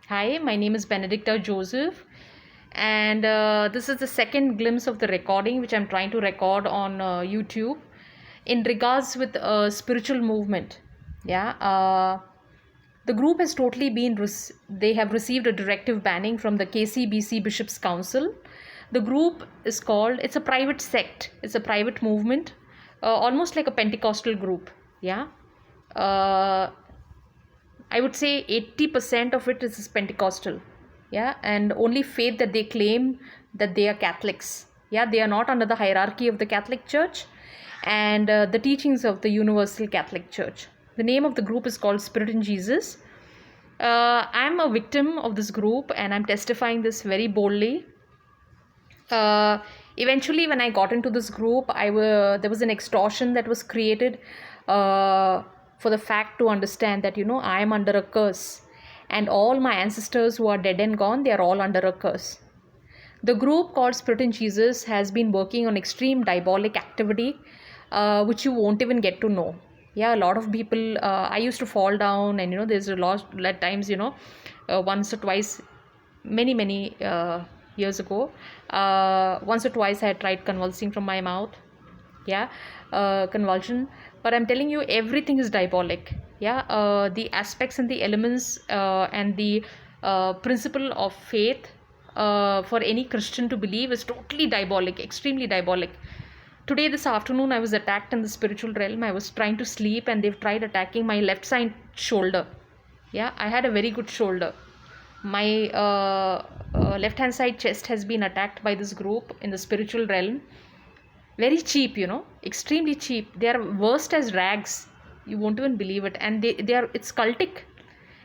Hi, my name is Benedicta Joseph, and this is the second glimpse of the recording which I'm trying to record on YouTube in regards with spiritual movement. Yeah, the group has totally they have received a directive banning from the KCBC Bishops Council. The group is called, it's a private sect, it's a private movement, almost like a Pentecostal group. Yeah. Uh, I would say 80% of it is Pentecostal. Yeah. And only faith that they claim that they are Catholics. Yeah. They are not under the hierarchy of the Catholic Church and the teachings of the Universal Catholic Church. The name of the group is called Spirit in Jesus. I'm a victim of this group and I'm testifying this very boldly. uh, Eventually when I got into this group, there was an extortion that was created for the fact to understand that I am under a curse, and all my ancestors who are dead and gone, they are all under a curse. The group called Spirit in Jesus has been working on extreme diabolic activity, which you won't even get to know. Yeah, a lot of people. I used to fall down, and there's a lot at times. Once or twice, many years ago, once or twice I had tried convulsing from my mouth. Yeah, convulsion. But I'm telling you, everything is diabolic. Yeah, the aspects and the elements and the principle of faith for any Christian to believe is totally diabolic, extremely diabolic. Today, this afternoon, I was attacked in the spiritual realm. I was trying to sleep and they've tried attacking my left side shoulder. Yeah, I had a very good shoulder. My left hand side chest has been attacked by this group in the spiritual realm. Very cheap, extremely cheap. They are worst as rags. You won't even believe it. And it's cultic.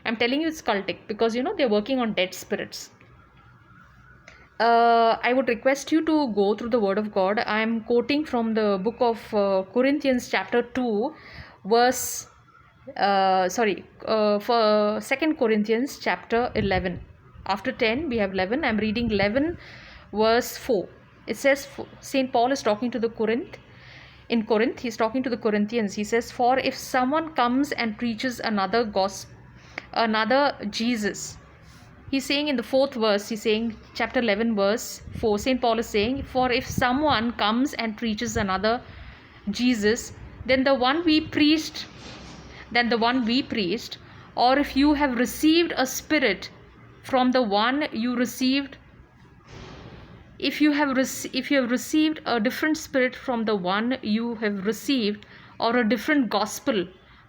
I'm telling you, it's cultic because they're working on dead spirits. I would request you to go through the Word of God. I am quoting from the book of Corinthians, chapter 2, verse. For 2 Corinthians, chapter 11. After 10, we have 11. I'm reading 11, verse 4. It says, St. Paul is talking to the Corinth. In Corinth, he's talking to the Corinthians. He says, "For if someone comes and preaches another gospel, another Jesus," he's saying in the fourth verse, he's saying chapter 11 verse 4, St. Paul is saying, "For if someone comes and preaches another Jesus then the one we preached, or if you have received a spirit from the one you received, if you have received a different spirit from the one you have received, or a different gospel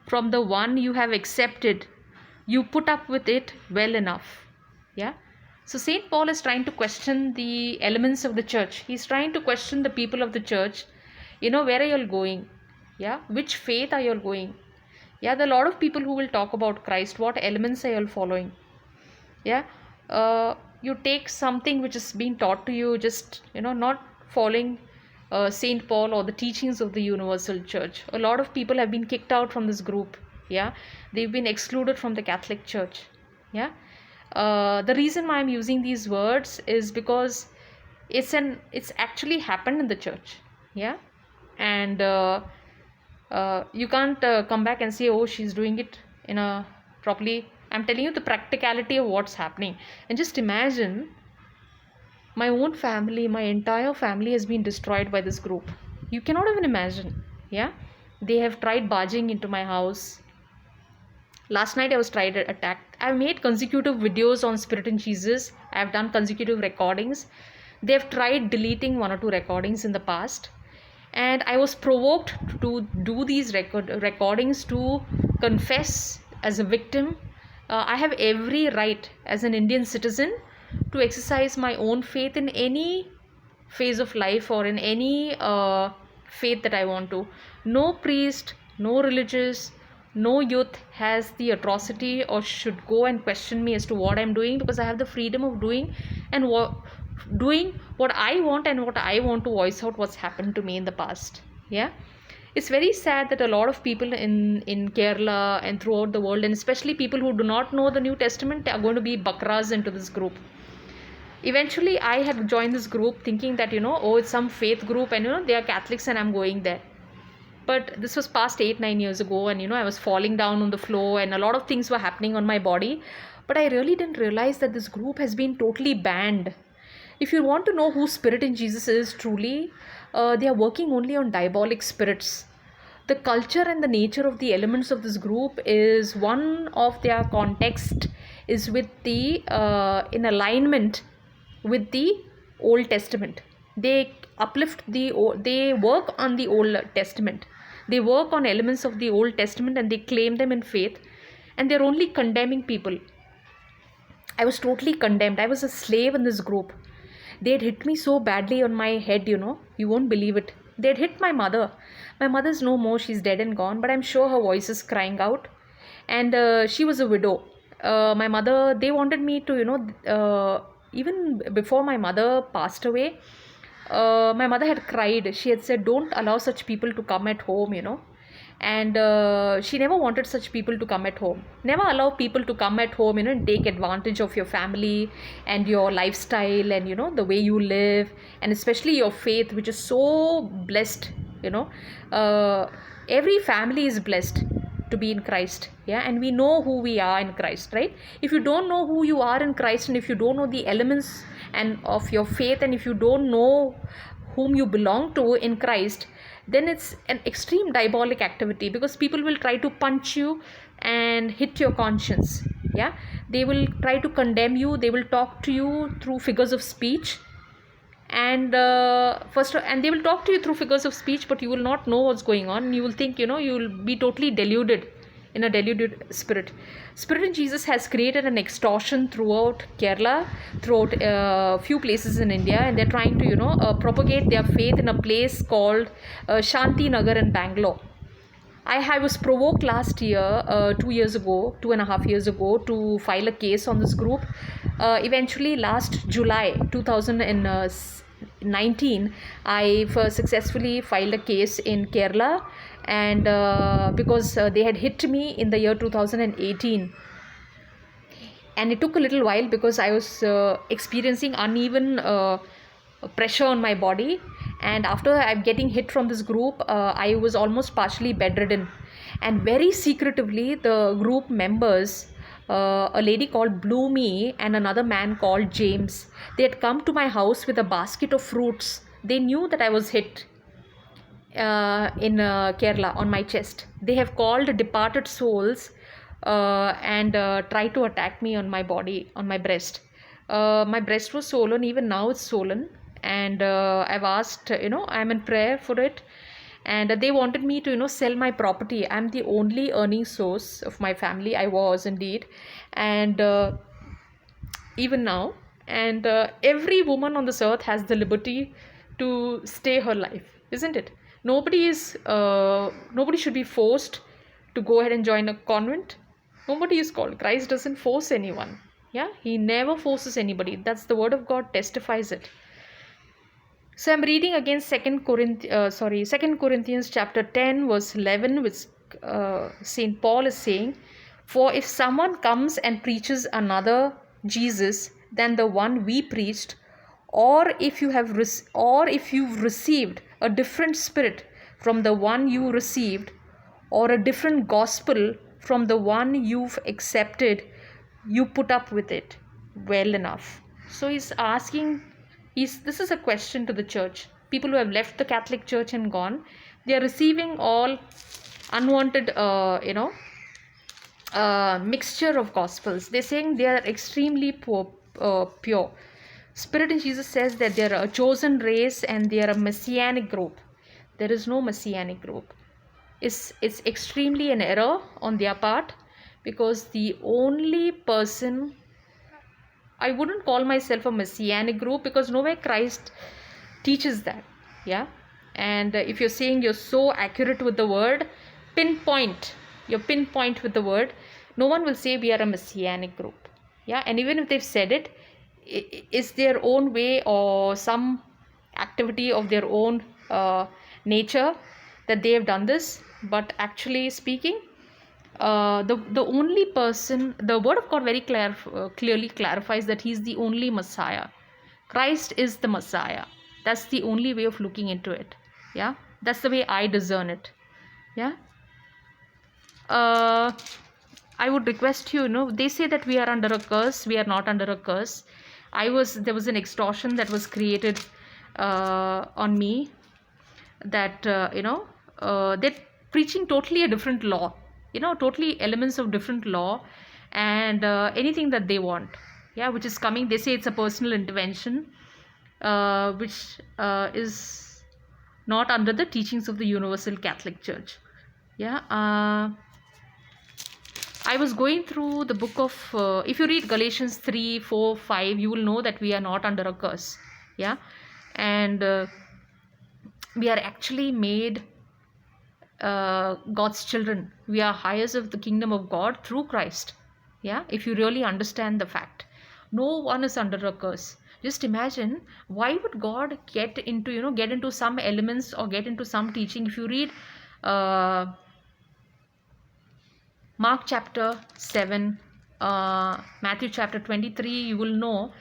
from the one you have accepted, you put up with it well enough." Yeah. So St. Paul is trying to question the elements of the church. He's trying to question the people of the church. Where are you all going? Yeah. Which faith are you all going? Yeah. There are a lot of people who will talk about Christ. What elements are you all following? Yeah. You take something which is being taught to you, just, not following St. Paul or the teachings of the Universal Church. A lot of people have been kicked out from this group. Yeah. They've been excluded from the Catholic Church. Yeah. The reason why I'm using these words is because it's actually happened in the church. Yeah. And you can't come back and say, oh, she's doing it in a properly. I'm telling you the practicality of what's happening. And just imagine, my own family, my entire family has been destroyed by this group. You cannot even imagine. Yeah. They have tried barging into my house. Last night I was tried attacked. I've made consecutive videos on Spirit in Jesus. I've done consecutive recordings. They've tried deleting one or two recordings in the past. And I was provoked to do these recordings to confess as a victim. I have every right as an Indian citizen to exercise my own faith in any phase of life or in any faith that I want to. No priest, no religious, no youth has the atrocity or should go and question me as to what I'm doing, because I have the freedom of doing and doing what I want and what I want to voice out what's happened to me in the past. Yeah. It's very sad that a lot of people in Kerala and throughout the world, and especially people who do not know the New Testament, are going to be bakras into this group. Eventually I had joined this group thinking that oh, it's some faith group and they are Catholics and I'm going there. But this was past 8-9 years ago, and I was falling down on the floor and a lot of things were happening on my body. But I really didn't realize that this group has been totally banned. If you want to know who Spirit in Jesus is truly, they are working only on diabolic spirits. The culture and the nature of the elements of this group is one of their context is with the in alignment with the Old Testament. They uplift they work on the Old Testament. They work on elements of the Old Testament and they claim them in faith, and they're only condemning people. I was totally condemned. I was a slave in this group. They had hit me so badly on my head, you won't believe it. They had hit my mother. My mother's no more, she's dead and gone, but I'm sure her voice is crying out. And she was a widow. My mother, they wanted me to, even before my mother passed away, my mother had cried. She had said, don't allow such people to come at home, and she never wanted such people to come at home. Never allow people to come at home, and take advantage of your family and your lifestyle and, the way you live, and especially your faith, which is so blessed, every family is blessed to be in Christ. Yeah, and we know who we are in Christ, right? If you don't know who you are in Christ, and if you don't know the elements and of your faith, and if you don't know whom you belong to in Christ, then it's an extreme diabolic activity, because people will try to punch you and hit your conscience. Yeah, they will try to condemn you. They will talk to you through figures of speech, and and they will talk to you through figures of speech, but you will not know what's going on. You will think, you will be totally deluded, in a deluded spirit. Spirit in Jesus has created an extortion throughout Kerala, throughout a few places in India, and they're trying to, propagate their faith in a place called Shanti Nagar in Bangalore. I was provoked last year, 2.5 years ago, to file a case on this group. Eventually, last July 2019, I successfully filed a case in Kerala, and because they had hit me in the year 2018. And it took a little while because I was experiencing uneven pressure on my body, and after I'm getting hit from this group, I was almost partially bedridden. And very secretively, the group members, a lady called Bloomy and another man called James, they had come to my house with a basket of fruits. They knew that I was hit in Kerala on my chest. They have called departed souls and tried to attack me on my body, on my breast. My breast was swollen. Even now it's swollen, and I've asked, I'm in prayer for it, and they wanted me to, sell my property. I'm the only earning source of my family. I was indeed, and even now, and every woman on this earth has the liberty to stay her life, isn't it? Nobody should be forced to go ahead and join a convent. Nobody is called. Christ doesn't force anyone. Yeah, he never forces anybody. That's the word of God testifies it. So I'm reading again 2 Corinthians chapter 10 verse 11, which St. Paul is saying, for if someone comes and preaches another Jesus than the one we preached, or if you've received a different spirit from the one you received, or a different gospel from the one you've accepted, you put up with it well enough. So he's asking, this is a question to the church. People who have left the Catholic Church and gone, they are receiving all unwanted, mixture of gospels. They're saying they are extremely pure. Spirit in Jesus says that they are a chosen race and they are a messianic group. There is no messianic group. It's extremely an error on their part, because the only person, I wouldn't call myself a messianic group, because nowhere Christ teaches that. Yeah, and if you're saying you're so accurate with the word, pinpoint with the word, no one will say we are a messianic group. Yeah, and even if they've said it, it's their own way or some activity of their own nature that they have done this. But actually speaking, the only person, the word of God very clearly clarifies that he's the only Messiah. Christ is the Messiah. That's the only way of looking into it. Yeah, that's the way I discern it. Yeah. I would request you, they say that we are under a curse. We are not under a curse. There was an extortion that was created on me, that, they're preaching totally a different law, totally elements of different law, and anything that they want, yeah, which is coming. They say it's a personal intervention, which is not under the teachings of the Universal Catholic Church. Yeah. I was going through the book of, if you read Galatians 3, 4, 5, you will know that we are not under a curse. Yeah. And we are actually made God's children. We are heirs of the kingdom of God through Christ. Yeah. If you really understand the fact, no one is under a curse. Just imagine, why would God get into some elements or get into some teaching? If you read Mark chapter 7, Matthew chapter 23, you will know.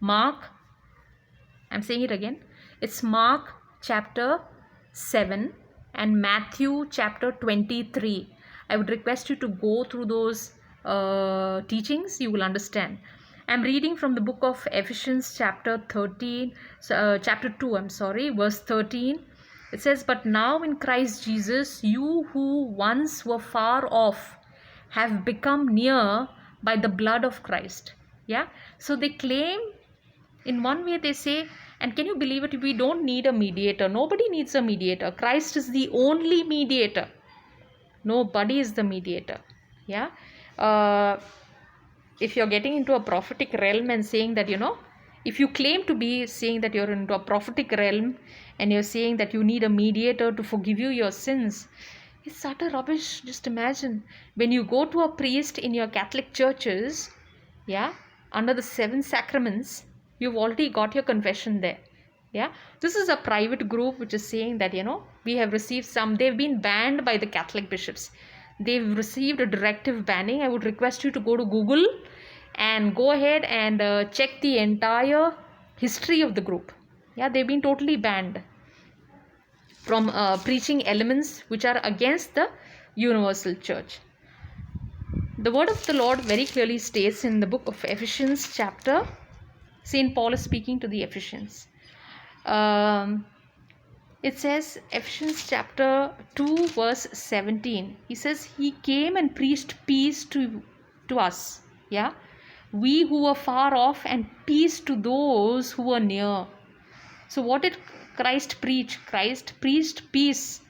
I'm saying it again. It's Mark chapter 7 and Matthew chapter 23. I would request you to go through those teachings. You will understand. I'm reading from the book of Ephesians chapter 13, chapter 2, verse 13. It says, "But now in Christ Jesus, you who once were far off have become near by the blood of Christ." Yeah. So they claim, in one way they say, and can you believe it, we don't need a mediator. Nobody needs a mediator. Christ is the only mediator. Nobody is the mediator. Yeah. If you're getting into a prophetic realm and saying that, if you claim to be saying that you're into a prophetic realm and you're saying that you need a mediator to forgive you your sins, it's utter rubbish. Just imagine, when you go to a priest in your Catholic churches, yeah, under the 7 sacraments, you've already got your confession there. Yeah, this is a private group which is saying that, we have received they've been banned by the Catholic bishops. They've received a directive banning. I would request you to go to Google and go ahead and check the entire history of the group. Yeah, they've been totally banned from preaching elements which are against the universal church. The word of the Lord very clearly states in the book of Ephesians chapter, St. Paul is speaking to the Ephesians. It says, Ephesians chapter 2 verse 17. He says, "He came and preached peace to us." Yeah. "We who were far off, and peace to those who were near." So what did Christ preach? Christ preached peace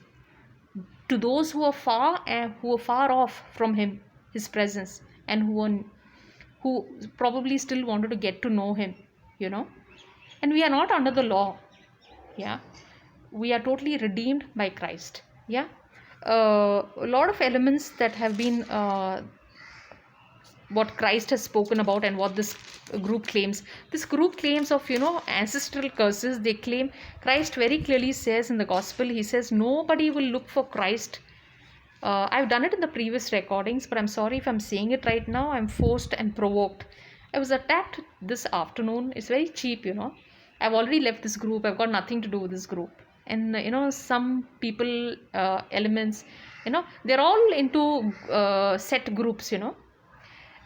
to those who were far off from him, his presence, and who probably still wanted to get to know him, And we are not under the law. Yeah. We are totally redeemed by Christ. Yeah. A lot of elements that have been what Christ has spoken about and what this group claims. This group claims of, ancestral curses. They claim, Christ very clearly says in the gospel, he says, nobody will look for Christ. I've done it in the previous recordings, but I'm sorry if I'm saying it right now. I'm forced and provoked. I was attacked this afternoon. It's very cheap, I've already left this group. I've got nothing to do with this group. And, some people, elements, they're all into set groups,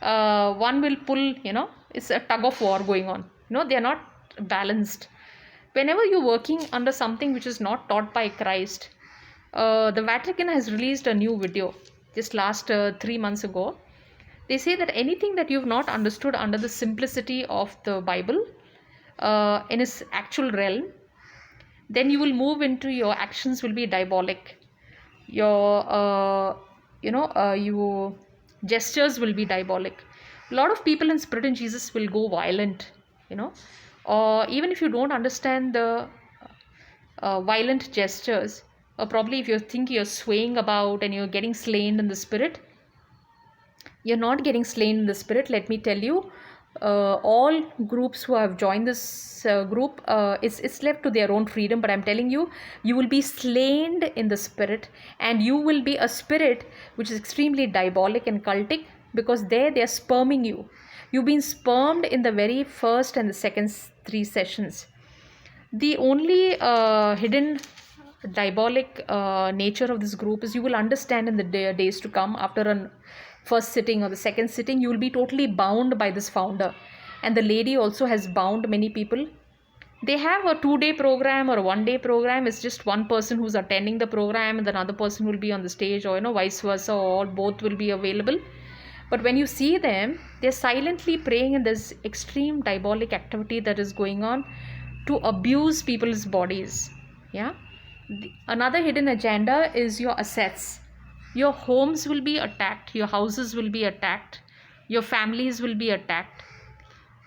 one will pull, it's a tug of war going on. They are not balanced. Whenever you're working under something which is not taught by Christ, the Vatican has released a new video just last 3 months ago. They say that anything that you've not understood under the simplicity of the Bible in its actual realm, then you will move into your actions will be diabolic. Your your gestures will be diabolic. A lot of people in Spirit and Jesus will go violent, or even if you don't understand the violent gestures, or probably if you think you're swaying about and you're getting slain in the Spirit, you're not getting slain in the Spirit. Let me tell you, all groups who have joined this group, it's left to their own freedom, but I'm telling you, you will be slain in the Spirit, and you will be a spirit which is extremely diabolic and cultic, because they are sperming you. You've been spermed in the very first and the second 3 sessions. The only hidden diabolic nature of this group is you will understand in the days to come, after first sitting or the second sitting, you will be totally bound by this founder. And the lady also has bound many people. They have a 2-day program or a 1-day program. It's just one person who's attending the program and another person will be on the stage, or vice versa, or both will be available. But when you see them, they're silently praying, and there's extreme diabolic activity that is going on to abuse people's bodies. Yeah. Another hidden agenda is your assets. Your homes will be attacked, your houses will be attacked, your families will be attacked,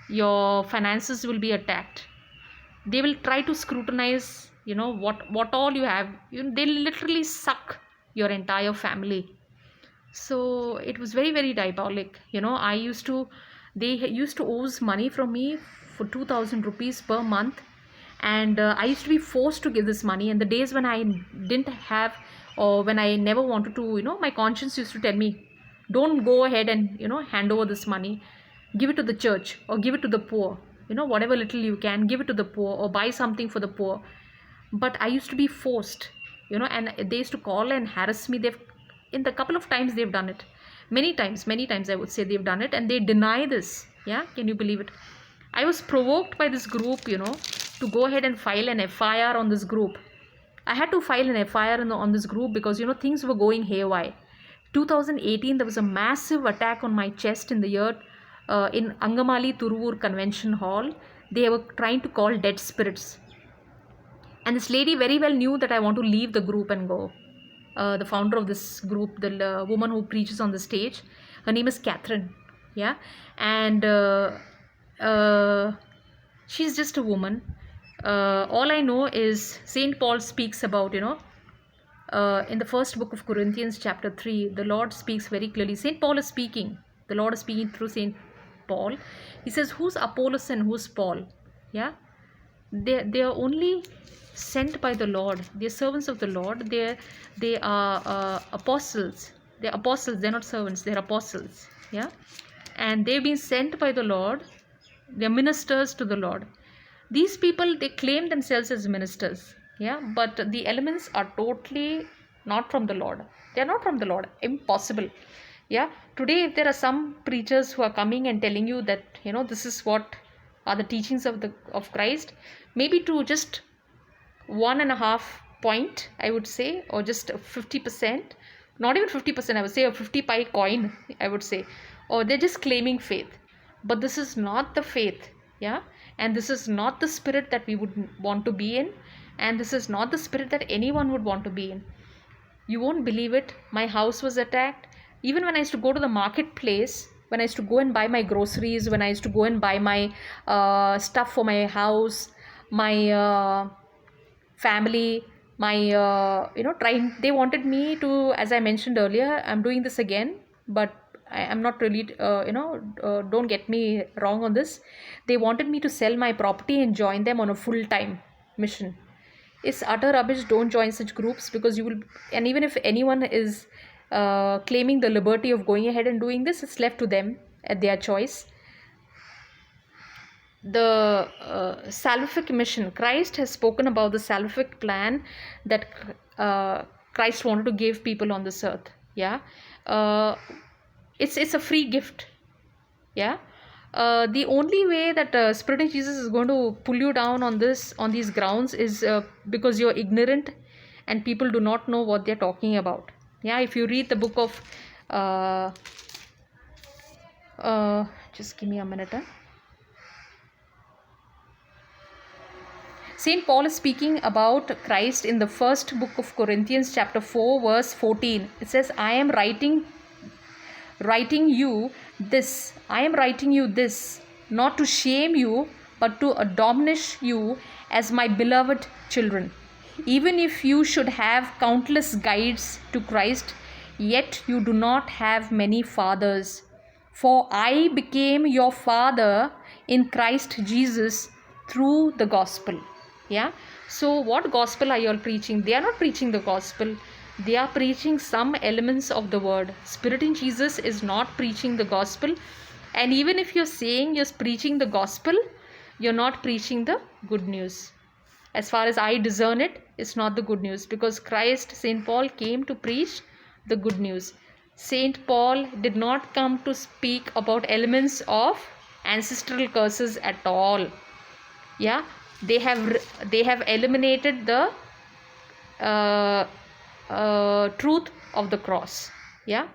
your finances will be attacked. They will try to scrutinize, what all you have. They literally suck your entire family. So it was very, very diabolic. They used to owe money from me for 2,000 rupees per month, and I used to be forced to give this money. And the days when I didn't have, or when I never wanted to, my conscience used to tell me, don't go ahead and hand over this money, give it to the church or give it to the poor, whatever little you can, give it to the poor or buy something for the poor. But I used to be forced, and they used to call and harass me. In the couple of times they've done it, many times I would say they've done it, and they deny this. Yeah, can you believe it? I was provoked by this group, to go ahead and file an FIR on this group. I had to file an FIR on this group because things were going haywire. 2018 there was a massive attack on my chest in the year in Angamali Turuvur Convention Hall. They were trying to call dead spirits, and this lady very well knew that I want to leave the group and go. The founder of this group, the woman who preaches on the stage, her name is Catherine. Yeah, and she's just a woman. All I know is Saint Paul speaks about, in the first book of Corinthians chapter 3, the Lord speaks very clearly. Saint Paul is speaking. The Lord is speaking through Saint Paul. He says, who's Apollos and who's Paul? Yeah, they are only sent by the Lord. They're servants of the Lord. They are apostles. They're apostles. They're not servants. They're apostles. Yeah, and they've been sent by the Lord. They're ministers to the Lord. These people, they claim themselves as ministers. Yeah, but the elements are totally not from the Lord. They are not from the Lord. Impossible. Yeah, today if there are some preachers who are coming and telling you that this is what are the teachings of Christ, maybe to just 1.5 point, I would say, or just 50%, not even 50%, I would say, a 50 pi coin, I would say, or they're just claiming faith. But this is not the faith. Yeah, and this is not the spirit that we would want to be in, and this is not the spirit that anyone would want to be in. You won't believe it. My house was attacked. Even when I used to go to the marketplace, when I used to go and buy my groceries, when I used to go and buy my stuff for my house, my family, my they wanted me to, as I mentioned earlier, I'm doing this again, but I am not really don't get me wrong on this. They wanted me to sell my property and join them on a full-time mission. It's utter rubbish. Don't join such groups, because you will, and even if anyone is claiming the liberty of going ahead and doing this, it's left to them at their choice. The salvific mission, Christ has spoken about the salvific plan that Christ wanted to give people on this earth. Yeah, it's a free gift. Yeah, the only way that Spirit of Jesus is going to pull you down on these grounds is because you're ignorant and people do not know what they're talking about. Yeah, if you read the book of just give me a minute. Saint Paul is speaking about Christ in the first book of Corinthians chapter 4 verse 14. It says, I am writing you this, not to shame you, but to admonish you as my beloved children. Even if you should have countless guides to Christ, yet you do not have many fathers. For I became your father in Christ Jesus through the gospel. Yeah. So what gospel are you all preaching? They are not preaching the gospel. They are preaching some elements of the word. Spirit in Jesus is not preaching the gospel. And even if you're saying you're preaching the gospel, you're not preaching the good news. As far as I discern it, it's not the good news, because Christ, Saint Paul, came to preach the good news. Saint Paul did not come to speak about elements of ancestral curses at all. Yeah, they have eliminated the uh, truth of the cross. Yeah,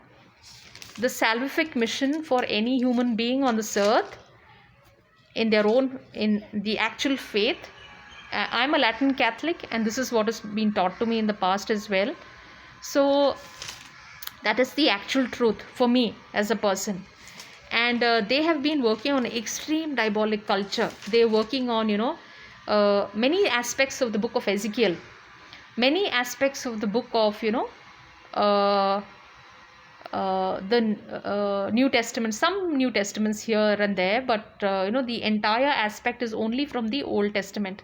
the salvific mission for any human being on this earth in the actual faith. I'm a Latin Catholic, and this is what has been taught to me in the past as well. So that is the actual truth for me as a person. And they have been working on extreme diabolic culture. They're working on many aspects of the book of Ezekiel, many aspects of the book of uh, the New Testament, some New Testaments here and there, but the entire aspect is only from the Old Testament.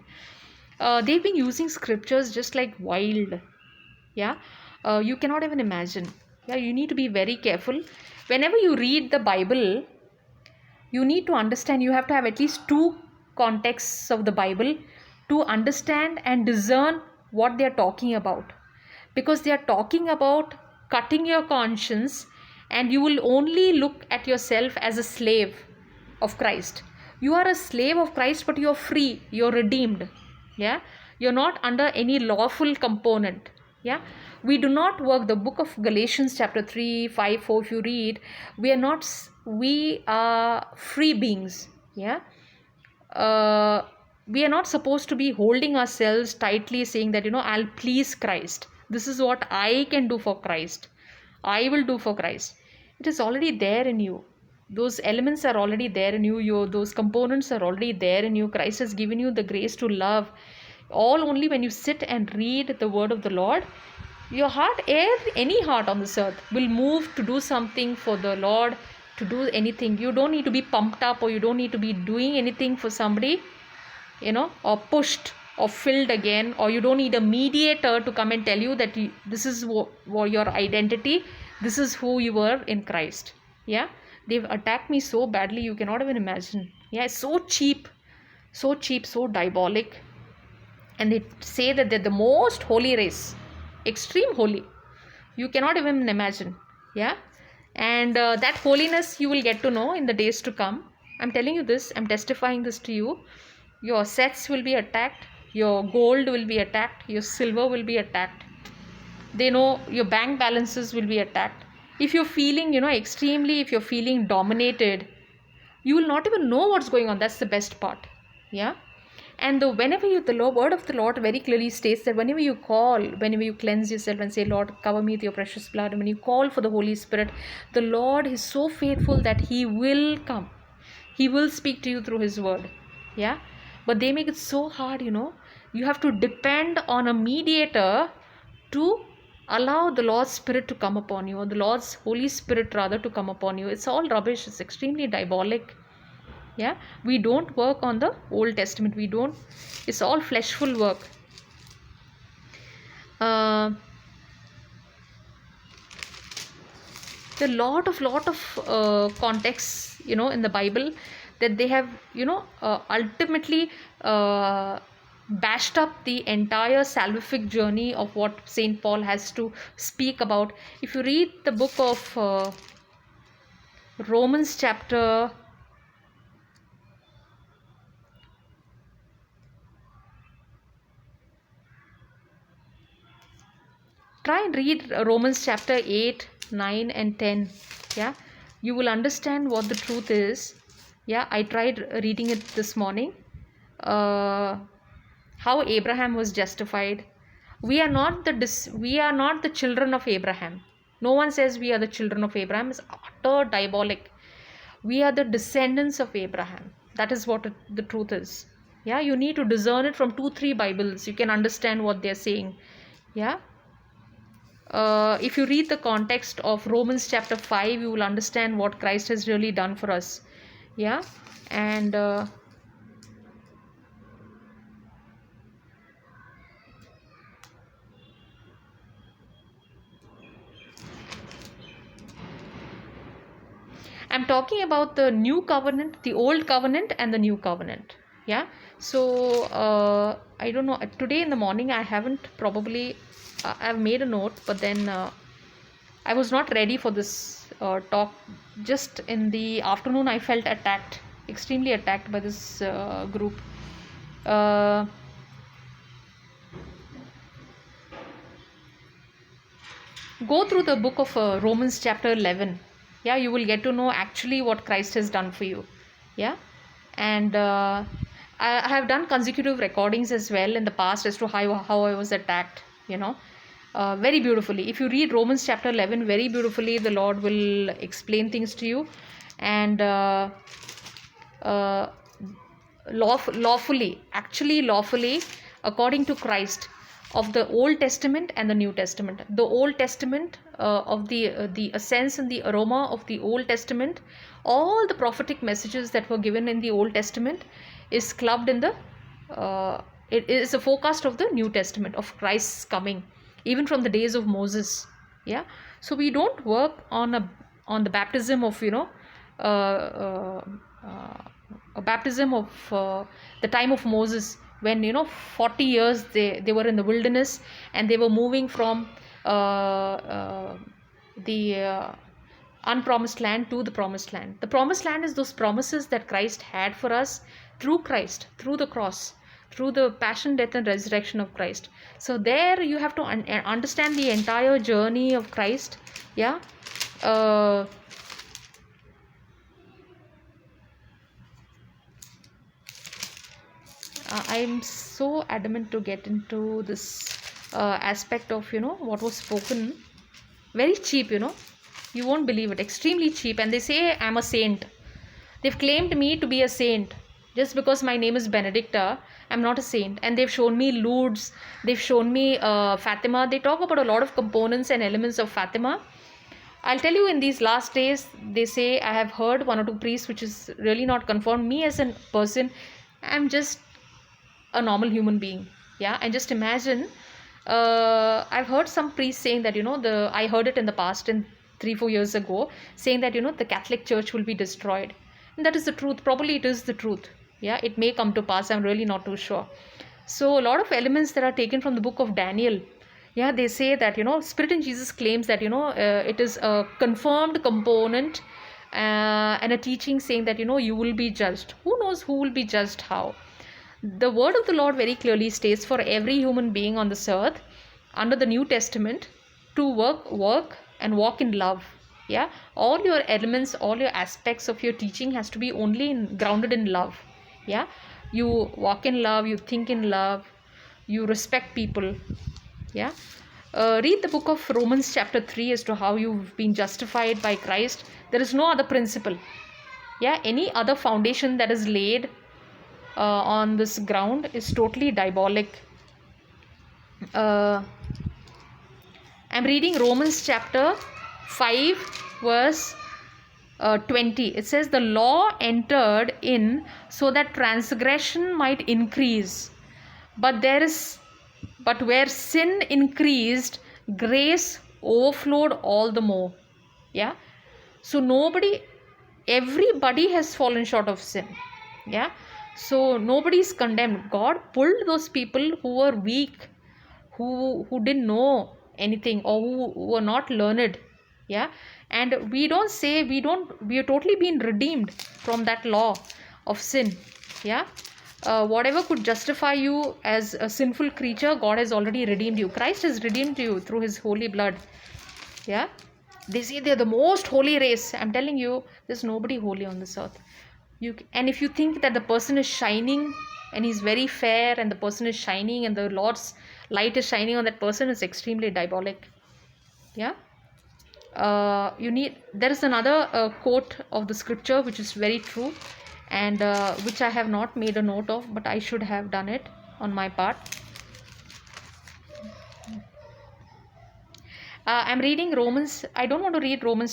They've been using scriptures just like wild. Yeah, you cannot even imagine. Yeah, you need to be very careful whenever you read the Bible. You need to understand, you have to have at least two contexts of the Bible to understand and discern what they are talking about, because they are talking about cutting your conscience, and you will only look at yourself as a slave of Christ. You are a slave of Christ, but you are free, you're redeemed. Yeah, you're not under any lawful component. Yeah, we do not work. The book of Galatians chapter 3, 5, 4, if you read, we are free beings. Yeah, we are not supposed to be holding ourselves tightly saying that I'll please Christ, this is what I can do for Christ, I will do for Christ. It is already there in you. Those elements are already there in you. Those components are already there in you. Christ has given you the grace to love. All only when you sit and read the word of the Lord, your heart, any heart on this earth, will move to do something for the Lord, to do anything. You don't need to be pumped up, or you don't need to be doing anything for somebody, or pushed or filled again, or you don't need a mediator to come and tell you that this is what your identity, this is who you were in Christ. Yeah, they've attacked me so badly, you cannot even imagine. Yeah, it's so cheap, so diabolic. And they say that they're the most holy race, extreme holy, you cannot even imagine. Yeah, and that holiness you will get to know in the days to come. I'm telling you this, I'm testifying this to you. Your sets will be attacked, your gold will be attacked, your silver will be attacked. They know your bank balances will be attacked. If you're feeling extremely, if you're feeling dominated, you will not even know what's going on. That's the best part. Yeah, and whenever the word of the Lord very clearly states that whenever you cleanse yourself and say, Lord, cover me with your precious blood, and when you call for the Holy Spirit, the Lord is so faithful that He will come. He will speak to you through His word. Yeah, but they make it so hard. You have to depend on a mediator to allow the Lord's Spirit to come upon you, or the Lord's Holy Spirit rather to come upon you. It's all rubbish. It's extremely diabolic. Yeah, we don't work on the Old Testament. It's all fleshful work. The lot of contexts in the Bible, that they have ultimately bashed up the entire salvific journey of what Saint Paul has to speak about. If you read the book of Romans chapter try and read Romans chapter 8, 9 and 10. Yeah, you will understand what the truth is. Yeah, I tried reading it this morning. How Abraham was justified. We are not the children of Abraham. No one says we are the children of Abraham. It's utter diabolic. We are the descendants of Abraham. That is what the truth is. Yeah, you need to discern it from 2-3 Bibles. You can understand what they're saying. Yeah. If you read the context of Romans chapter 5, you will understand what Christ has really done for us. Yeah, and I'm talking about the new covenant, the old covenant and the new covenant. Yeah, so I don't know, today in the morning I haven't probably I've made a note, but then I was not ready for this talk. Just in the afternoon, I felt attacked, extremely attacked by this group. Uh, go through the book of Romans chapter 11. Yeah, you will get to know actually what Christ has done for you. Yeah, and I have done consecutive recordings as well in the past as to how I was attacked. Very beautifully. If you read Romans chapter 11 very beautifully, the Lord will explain things to you, and uh, lawfully, according to Christ, of the Old Testament and the New Testament. The Old Testament, of the essence and the aroma of the Old Testament, all the prophetic messages that were given in the Old Testament is clubbed in the it is a forecast of the New Testament of Christ's coming, even from the days of Moses. Yeah, so we don't work on the baptism of a baptism of the time of Moses, when 40 years they were in the wilderness, and they were moving from the unpromised land to the promised land. The promised land is those promises that Christ had for us through Christ, through the cross, through the passion, death, and resurrection of Christ. So there you have to understand the entire journey of Christ. Yeah. I'm so adamant to get into this aspect of what was spoken. Very cheap, you won't believe it, extremely cheap. And they say I'm a saint. They've claimed me to be a saint just because my name is Benedicta. I'm not a saint. And they've shown me Lourdes, they've shown me Fatima. They talk about a lot of components and elements of Fatima. I'll tell you, in these last days, they say, I have heard one or two priests, which is really not confirmed. Me as a person, I'm just a normal human being. Yeah, and just imagine, I've heard some priests saying that I heard it in the past, in 3-4 years ago, saying that the Catholic Church will be destroyed. And that is the truth. Probably it is the truth. Yeah, it may come to pass. I'm really not too sure. So a lot of elements that are taken from the book of Daniel. Yeah, they say that Spirit in Jesus claims that it is a confirmed component, and a teaching saying that you will be judged. Who knows who will be judged how? The word of the Lord very clearly states for every human being on this earth under the New Testament to work and walk in love. Yeah, all your elements, all your aspects of your teaching has to be only grounded in love. Yeah, you walk in love, you think in love, you respect people. Yeah, read the book of Romans chapter 3 as to how you've been justified by Christ. There is no other principle. Yeah, any other foundation that is laid on this ground is totally diabolic. I'm reading Romans chapter 5 verse 20. It says, the law entered in so that transgression might increase, but where sin increased, grace overflowed all the more. Yeah, so everybody has fallen short of sin. Yeah, so nobody is condemned. God pulled those people who were weak, who didn't know anything, or who were not learned. Yeah, and we are totally been redeemed from that law of sin. Yeah, whatever could justify you as a sinful creature, God has already redeemed you. Christ has redeemed you through his holy blood. Yeah, they say they're the most holy race. I'm telling you, there's nobody holy on this earth. And if you think that the person is shining and he's very fair, and the person is shining and the Lord's light is shining on that person, is extremely diabolic. Yeah, there is another quote of the scripture which is very true, and which I have not made a note of, but I should have done it on my part. I'm reading Romans. I don't want to read Romans